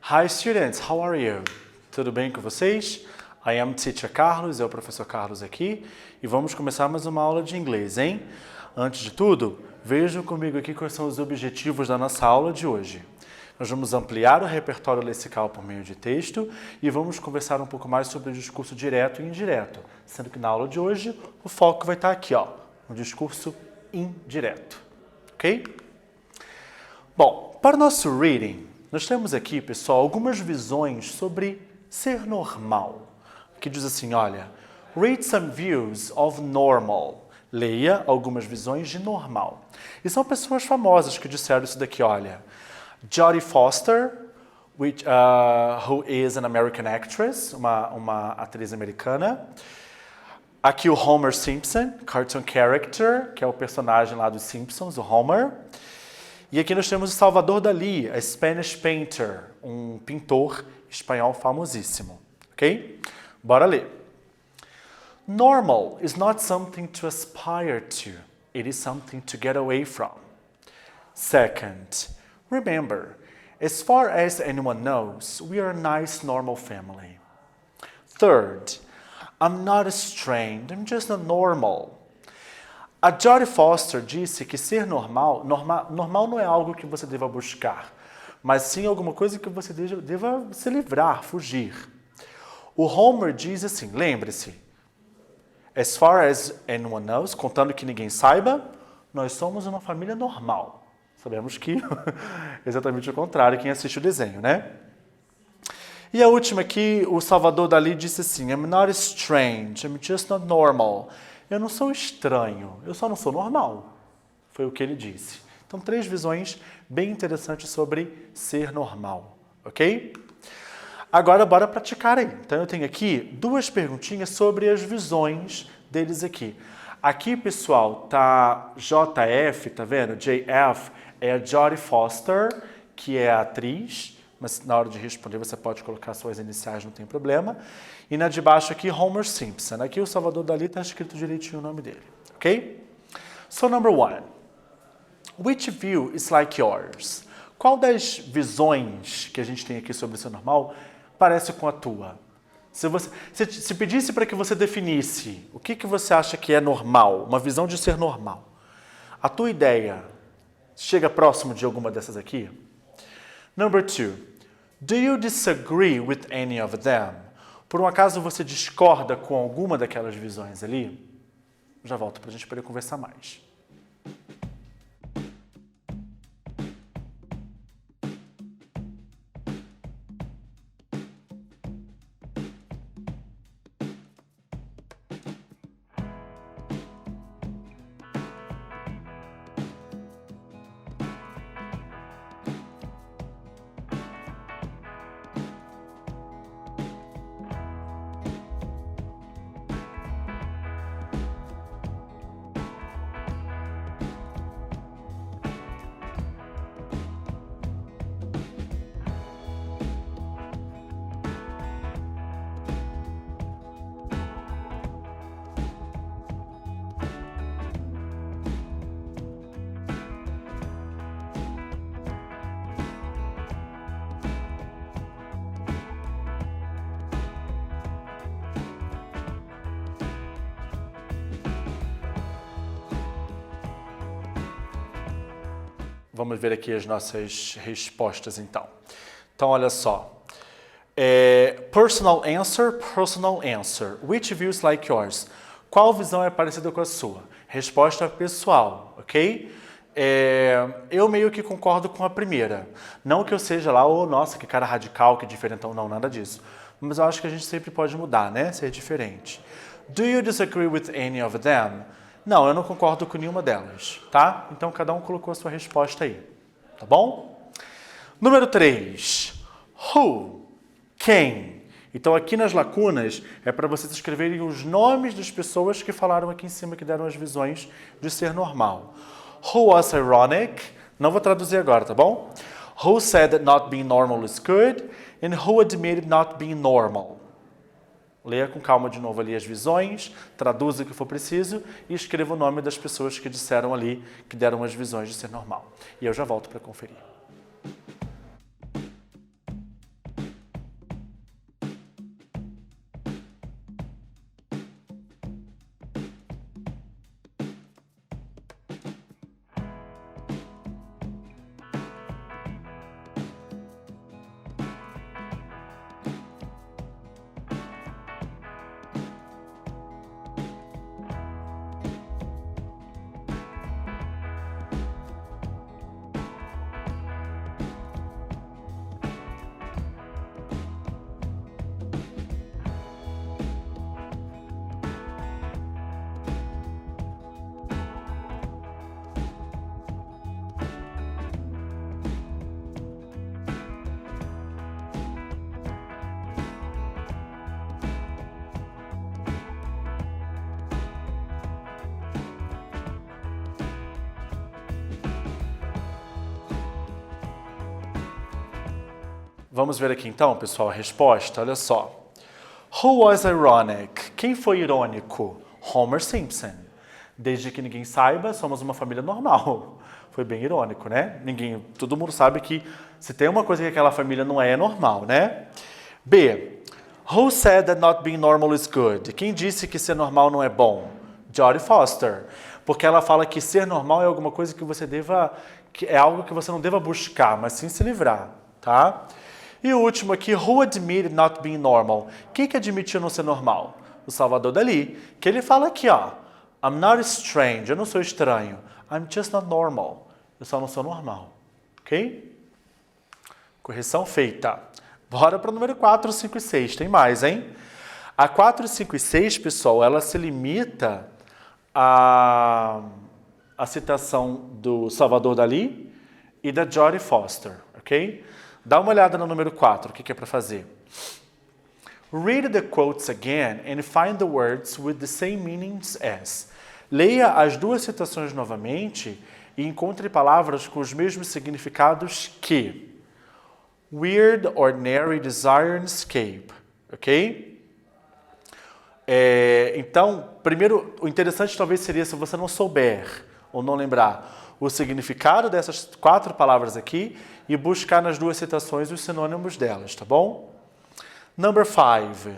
Hi students, how are you? Tudo bem com vocês? I am Teacher Carlos, é o professor Carlos aqui e vamos começar mais uma aula de inglês, hein? Antes de tudo, vejam comigo aqui quais são os objetivos da nossa aula de hoje. Nós vamos ampliar o repertório lexical por meio de texto e vamos conversar um pouco mais sobre o discurso direto e indireto, sendo que na aula de hoje o foco vai estar aqui, ó, no discurso indireto, ok? Bom, para o nosso reading, nós temos aqui, pessoal, algumas visões sobre ser normal. Aqui diz assim, olha, read some views of normal. Leia algumas visões de normal. E são pessoas famosas que disseram isso daqui, olha. Jodie Foster, who is an American actress, uma atriz americana. Aqui o Homer Simpson, cartoon character, que é o personagem lá dos Simpsons, o Homer. E aqui nós temos o Salvador Dalí, a Spanish painter, um pintor espanhol famosíssimo. Ok? Bora ler. Normal is not something to aspire to. It is something to get away from. Second, remember, as far as anyone knows, we are a nice, normal family. Third, I'm not strange, I'm just a normal. A Jodie Foster disse que ser normal não é algo que você deva buscar, mas sim alguma coisa que você deva se livrar, fugir. O Homer diz assim, lembre-se, as far as anyone knows, contando que ninguém saiba, nós somos uma família normal. Sabemos que é exatamente o contrário, quem assiste o desenho, né? E a última aqui, o Salvador Dalí disse assim, I'm not strange, I'm just not normal. Eu não sou estranho, eu só não sou normal. Foi o que ele disse. Então, 3 visões bem interessantes sobre ser normal, ok? Agora, bora praticar aí. Então, eu tenho aqui 2 perguntinhas sobre as visões deles aqui. Aqui, pessoal, tá JF, tá vendo? JF é a Jodie Foster, que é a atriz, mas na hora de responder você pode colocar suas iniciais, não tem problema. E na de baixo aqui, Homer Simpson. Aqui o Salvador Dalí está escrito direitinho o nome dele, ok? So, number 1. Which view is like yours? Qual das visões que a gente tem aqui sobre ser normal parece com a tua? Se pedisse para que você definisse o que você acha que é normal, uma visão de ser normal, a tua ideia chega próximo de alguma dessas aqui? Number 2. Do you disagree with any of them? Por um acaso você discorda com alguma daquelas visões ali? Já volto para a gente poder conversar mais. Vamos ver aqui as nossas respostas, então. Então, olha só. Personal answer. Which views like yours? Qual visão é parecida com a sua? Resposta pessoal, ok? Eu meio que concordo com a primeira. Não que eu seja lá, nossa, que cara radical, que diferentão, não, nada disso. Mas eu acho que a gente sempre pode mudar, né? Ser diferente. Do you disagree with any of them? Não, eu não concordo com nenhuma delas, tá? Então, cada um colocou a sua resposta aí, tá bom? Número 3. Who? Quem? Então, aqui nas lacunas, é para vocês escreverem os nomes das pessoas que falaram aqui em cima, que deram as visões de ser normal. Who was ironic? Não vou traduzir agora, tá bom? Who said that not being normal is good? And who admitted not being normal? Leia com calma de novo ali as visões, traduza o que for preciso e escreva o nome das pessoas que disseram ali, que deram as visões de ser normal. E eu já volto para conferir. Vamos ver aqui então, pessoal, a resposta. Olha só. Who was ironic? Quem foi irônico? Homer Simpson. Desde que ninguém saiba, somos uma família normal. Foi bem irônico, né? Todo mundo sabe que se tem uma coisa que aquela família não é normal, né? B. Who said that not being normal is good? Quem disse que ser normal não é bom? Jodie Foster. Porque ela fala que ser normal é alguma coisa que é algo que você não deva buscar, mas sim se livrar, tá? E o último aqui, who admitted not being normal? Quem que admitiu não ser normal? O Salvador Dalí, que ele fala aqui, ó, I'm not strange, eu não sou estranho. I'm just not normal. Eu só não sou normal, ok? Correção feita. Bora para o número 4, 5 e 6, tem mais, hein? A 4, 5 e 6, pessoal, ela se limita a citação do Salvador Dalí e da Jodie Foster, ok? Dá uma olhada no número 4, o que é para fazer? Read the quotes again and find the words with the same meanings as. Leia as duas citações novamente e encontre palavras com os mesmos significados que weird, ordinary, desire and escape, ok? Então, primeiro, o interessante talvez seria se você não souber ou não lembrar o significado dessas 4 palavras aqui e buscar nas duas citações os sinônimos delas, tá bom? Number 5.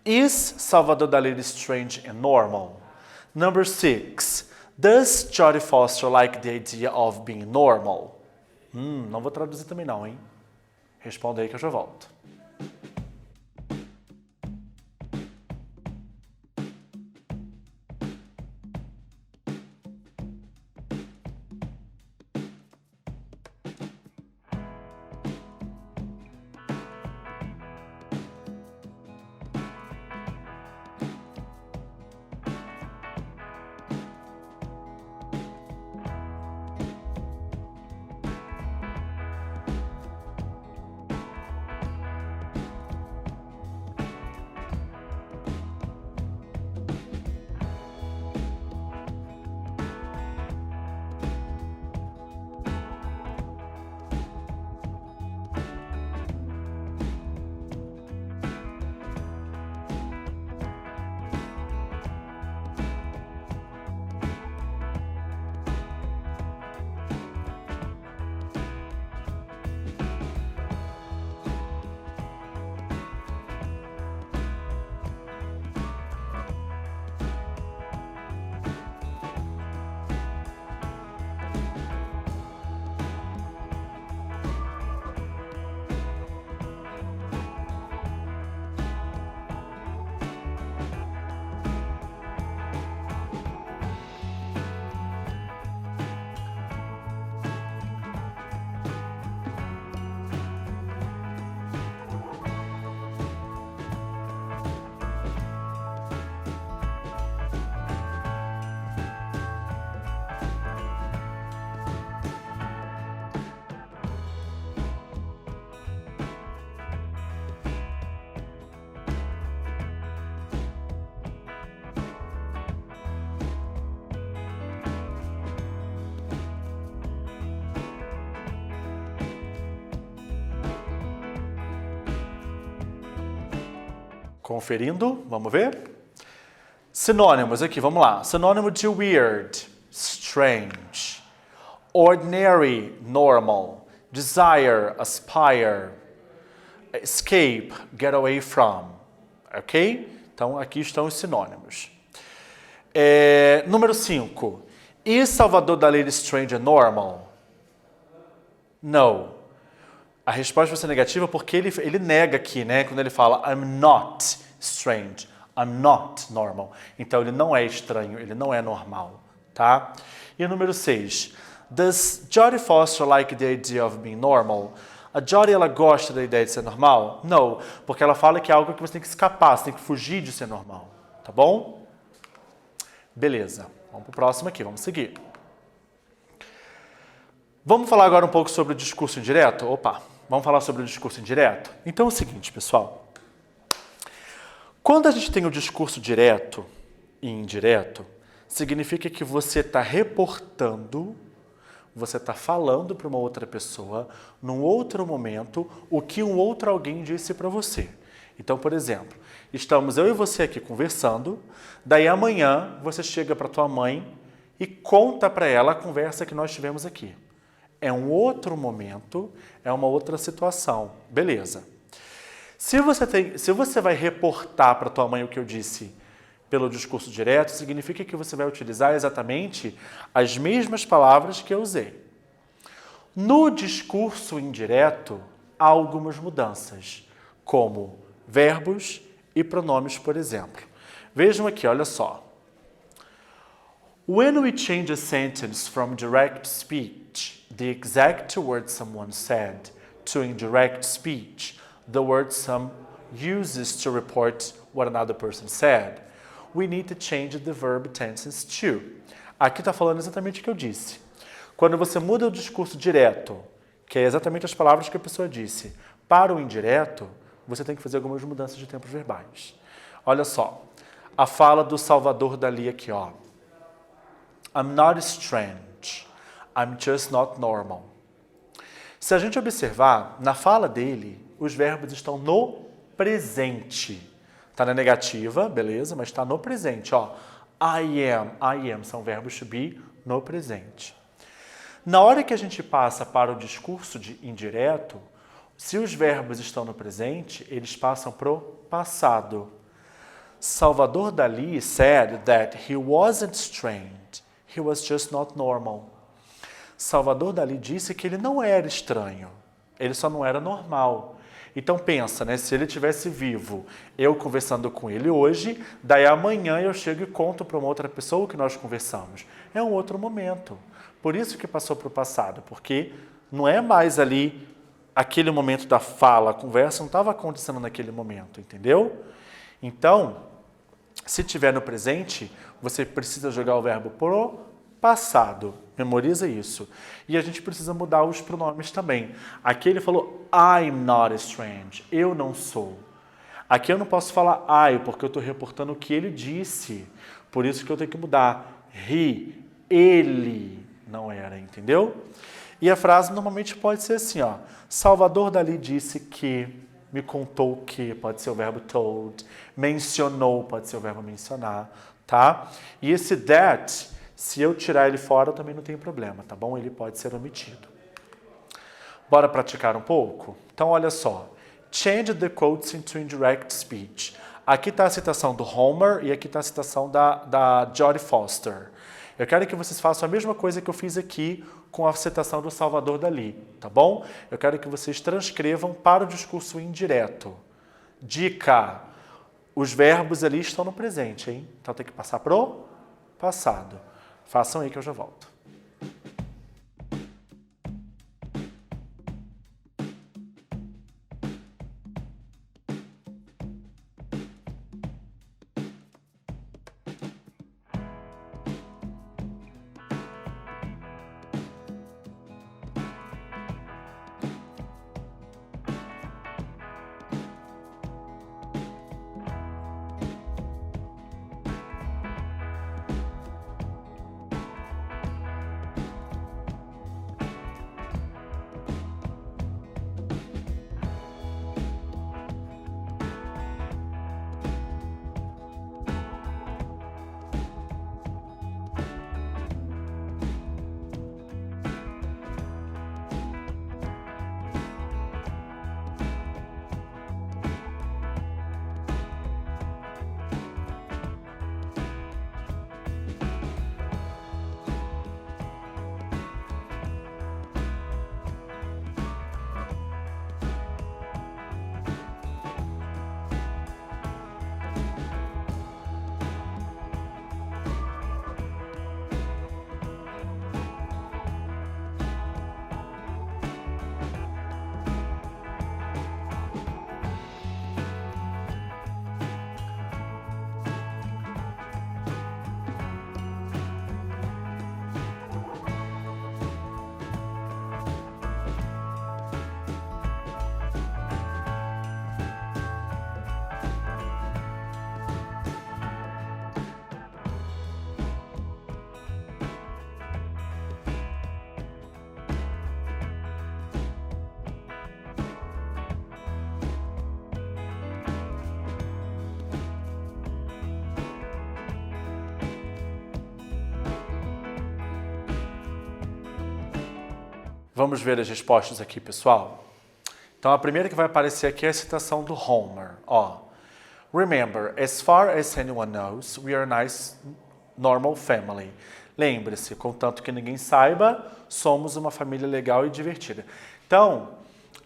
Is Salvador Dalí strange and normal? Number 6. Does Jodie Foster like the idea of being normal? Não vou traduzir também não, hein? Responda aí que eu já volto. Conferindo, vamos ver? Sinônimos aqui, vamos lá. Sinônimo de weird, strange. Ordinary, normal. Desire, aspire. Escape, get away from. Ok? Então, aqui estão os sinônimos. Número 5. Is Salvador Dalí strange and normal? No. A resposta vai ser negativa porque ele nega aqui, né? Quando ele fala I'm not strange, I'm not normal. Então, ele não é estranho, ele não é normal, tá? E o número 6. Does Jodie Foster like the idea of being normal? A Jodie, ela gosta da ideia de ser normal? Não, porque ela fala que é algo que você tem que escapar, você tem que fugir de ser normal, tá bom? Beleza, vamos pro próximo aqui, vamos seguir. Vamos falar agora um pouco sobre o discurso indireto? Vamos falar sobre o discurso indireto? Então é o seguinte, pessoal. Quando a gente tem o discurso direto e indireto, significa que você está reportando você está falando para uma outra pessoa, num outro momento, o que um outro alguém disse para você. Então, por exemplo, estamos eu e você aqui conversando, daí amanhã você chega para tua mãe e conta para ela a conversa que nós tivemos aqui. É um outro momento, é uma outra situação. Beleza. Se você vai reportar para tua mãe o que eu disse pelo discurso direto, significa que você vai utilizar exatamente as mesmas palavras que eu usei. No discurso indireto, há algumas mudanças, como verbos e pronomes, por exemplo. Vejam aqui, olha só. When we change a sentence from direct speech, the exact word someone said, to indirect speech, the word some uses to report what another person said, we need to change the verb tenses too. Aqui está falando exatamente o que eu disse. Quando você muda o discurso direto, que é exatamente as palavras que a pessoa disse, para o indireto, você tem que fazer algumas mudanças de tempos verbais. Olha só, a fala do Salvador Dalí aqui, ó. I'm not strange, I'm just not normal. Se a gente observar, na fala dele, os verbos estão no presente. Está na negativa, beleza, mas está no presente, ó. I am, são verbos to be no presente. Na hora que a gente passa para o discurso indireto, se os verbos estão no presente, eles passam para o passado. Salvador Dalí said that he wasn't strange, he was just not normal. Salvador Dalí disse que ele não era estranho, ele só não era normal. Então pensa, né? Se ele estivesse vivo, eu conversando com ele hoje, daí amanhã eu chego e conto para uma outra pessoa o que nós conversamos. É um outro momento. Por isso que passou para o passado, porque não é mais ali aquele momento da fala, a conversa não estava acontecendo naquele momento, entendeu? Então, se estiver no presente, você precisa jogar o verbo pro passado. Memoriza isso. E a gente precisa mudar os pronomes também. Aqui ele falou, I'm not strange. Eu não sou. Aqui eu não posso falar I, porque eu estou reportando o que ele disse. Por isso que eu tenho que mudar. Ele não era, entendeu? E a frase normalmente pode ser assim, ó. Salvador Dalí disse que, me contou que, pode ser o verbo told. Mencionou, pode ser o verbo mencionar, tá? E esse that, se eu tirar ele fora, também não tem problema, tá bom? Ele pode ser omitido. Bora praticar um pouco? Então, olha só. Change the quotes into indirect speech. Aqui está a citação do Homer e aqui está a citação da Jodie Foster. Eu quero que vocês façam a mesma coisa que eu fiz aqui com a citação do Salvador Dalí, tá bom? Eu quero que vocês transcrevam para o discurso indireto. Dica: os verbos ali estão no presente, hein? Então tem que passar pro passado. Façam aí que eu já volto. Vamos ver as respostas aqui, pessoal? Então, a primeira que vai aparecer aqui é a citação do Homer. Ó, Remember, as far as anyone knows, we are a nice, normal family. Lembre-se, contanto que ninguém saiba, somos uma família legal e divertida. Então,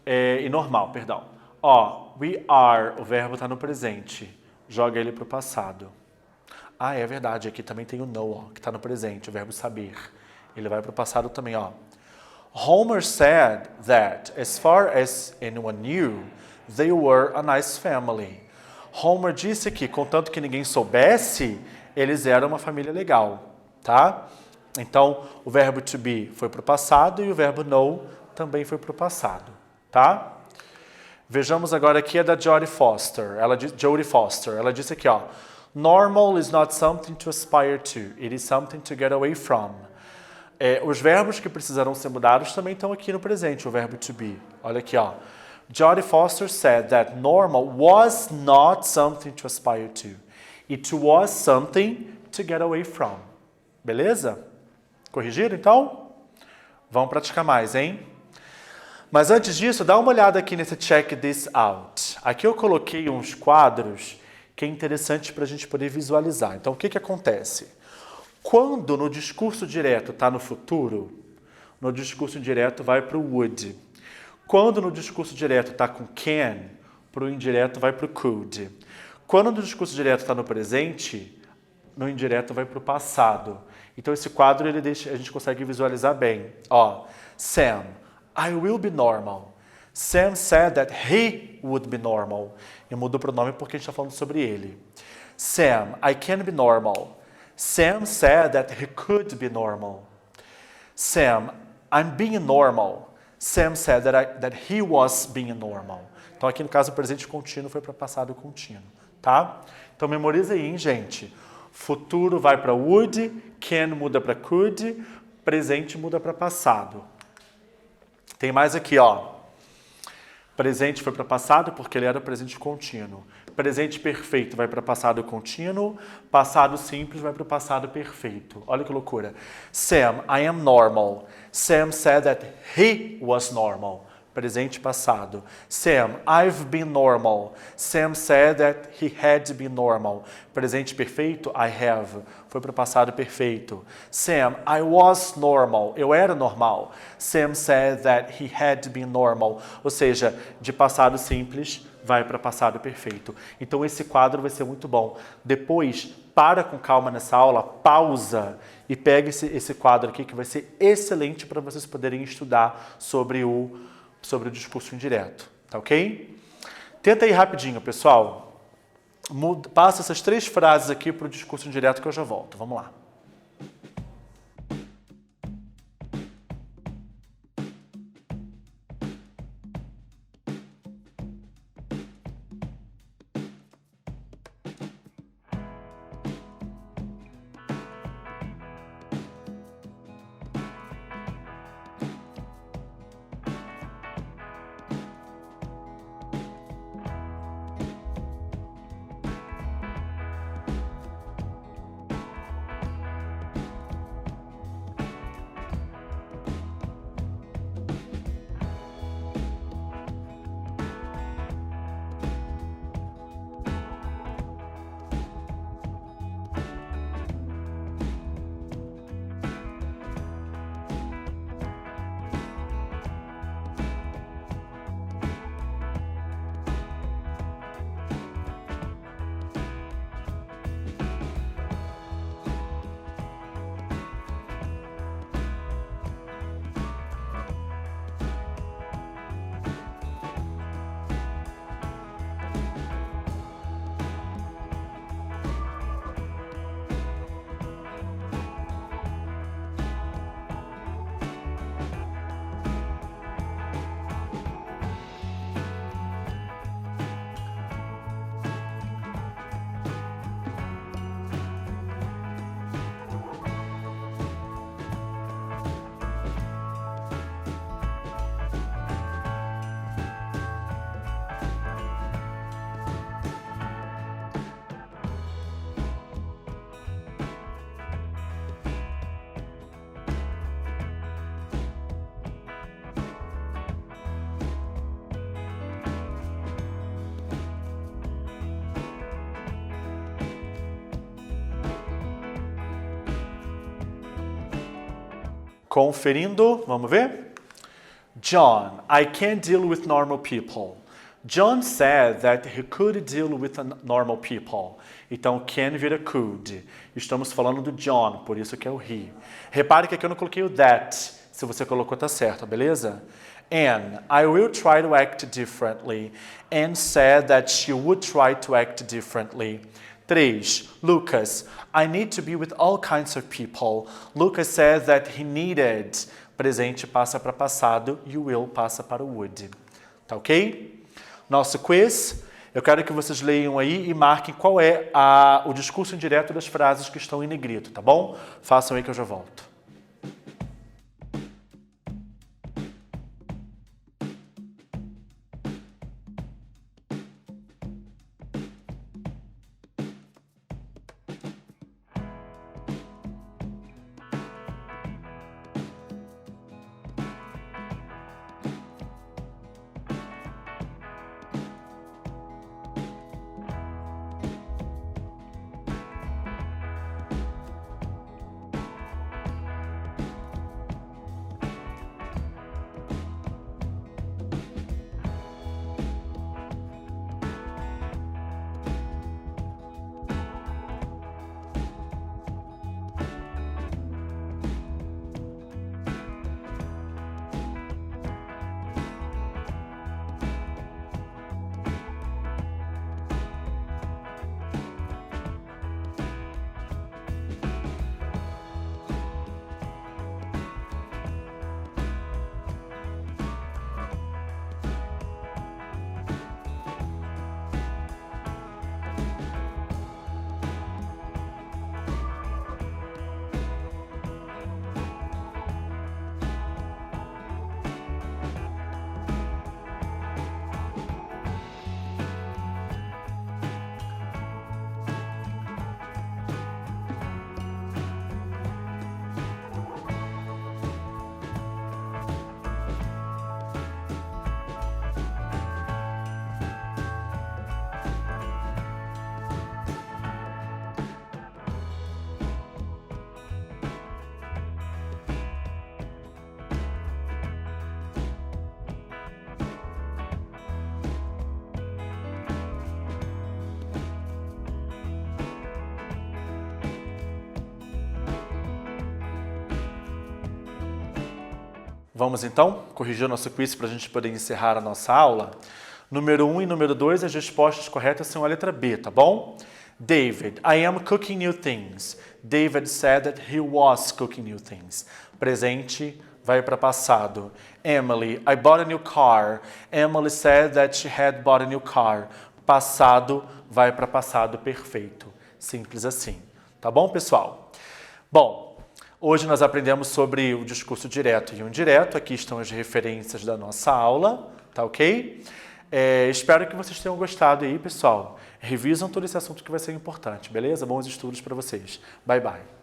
e normal, perdão. Ó, we are, o verbo está no presente. Joga ele para o passado. Ah, é verdade, aqui também tem o know, ó, que está no presente, o verbo saber. Ele vai para o passado também, ó. Homer said that, as far as anyone knew, they were a nice family. Homer disse que, contanto que ninguém soubesse, eles eram uma família legal, tá? Então, o verbo to be foi para o passado e o verbo know também foi para o passado, tá? Vejamos agora aqui a da Jodie Foster. Jodie Foster. Ela disse aqui, ó. Normal is not something to aspire to. It is something to get away from. Os verbos que precisarão ser mudados também estão aqui no presente, o verbo to be. Olha aqui, ó. Jodie Foster said that normal was not something to aspire to. It was something to get away from. Beleza? Corrigido, então? Vamos praticar mais, hein? Mas antes disso, dá uma olhada aqui nesse check this out. Aqui eu coloquei uns quadros que é interessante para a gente poder visualizar. Então, o que acontece? Quando no discurso direto está no futuro, no discurso indireto vai para o would. Quando no discurso direto está com can, para o indireto vai para o could. Quando no discurso direto está no presente, no indireto vai para o passado. Então, esse quadro a gente consegue visualizar bem. Ó, Sam, I will be normal. Sam said that he would be normal. Eu mudo o pronome porque a gente está falando sobre ele. Sam, I can be normal. Sam said that he could be normal. Sam, I'm being normal. Sam said that he was being normal. Então, aqui no caso, o presente contínuo foi para passado contínuo, tá? Então, memoriza aí, hein, gente? Futuro vai para would, can muda para could, presente muda para passado. Tem mais aqui, ó. Presente foi para passado porque ele era presente contínuo. Presente perfeito vai para passado contínuo. Passado simples vai para o passado perfeito. Olha que loucura. Sam, I am normal. Sam said that he was normal. Presente passado. Sam, I've been normal. Sam said that he had been normal. Presente perfeito, I have. Foi para o passado perfeito. Sam, I was normal. Eu era normal. Sam said that he had been normal. Ou seja, de passado simples vai para passado perfeito. Então esse quadro vai ser muito bom. Depois, para com calma nessa aula, pausa e pega esse quadro aqui que vai ser excelente para vocês poderem estudar sobre o discurso indireto, tá ok? Tenta aí rapidinho, pessoal. Passa essas 3 frases aqui para o discurso indireto que eu já volto. Vamos lá. Conferindo, vamos ver? John, I can't deal with normal people. John said that he could deal with normal people. Então, can vira could. Estamos falando do John, por isso que é o he. Repare que aqui eu não coloquei o that. Se você colocou, tá certo, beleza? Anne, I will try to act differently. Anne said that she would try to act differently. 3. Lucas, I need to be with all kinds of people. Lucas said that he needed. Presente passa para passado e o will passa para o would. Tá ok? Nosso quiz, eu quero que vocês leiam aí e marquem qual é o discurso indireto das frases que estão em negrito, tá bom? Façam aí que eu já volto. Vamos então corrigir o nosso quiz para a gente poder encerrar a nossa aula. Número 1 e número 2, as respostas corretas são a letra B, tá bom? David, I am cooking new things. David said that he was cooking new things. Presente vai para passado. Emily, I bought a new car. Emily said that she had bought a new car. Passado vai para passado perfeito. Simples assim. Tá bom, pessoal? Bom, hoje nós aprendemos sobre o discurso direto e indireto. Aqui estão as referências da nossa aula, tá ok? Espero que vocês tenham gostado aí, pessoal. Revisam todo esse assunto que vai ser importante, beleza? Bons estudos para vocês. Bye, bye.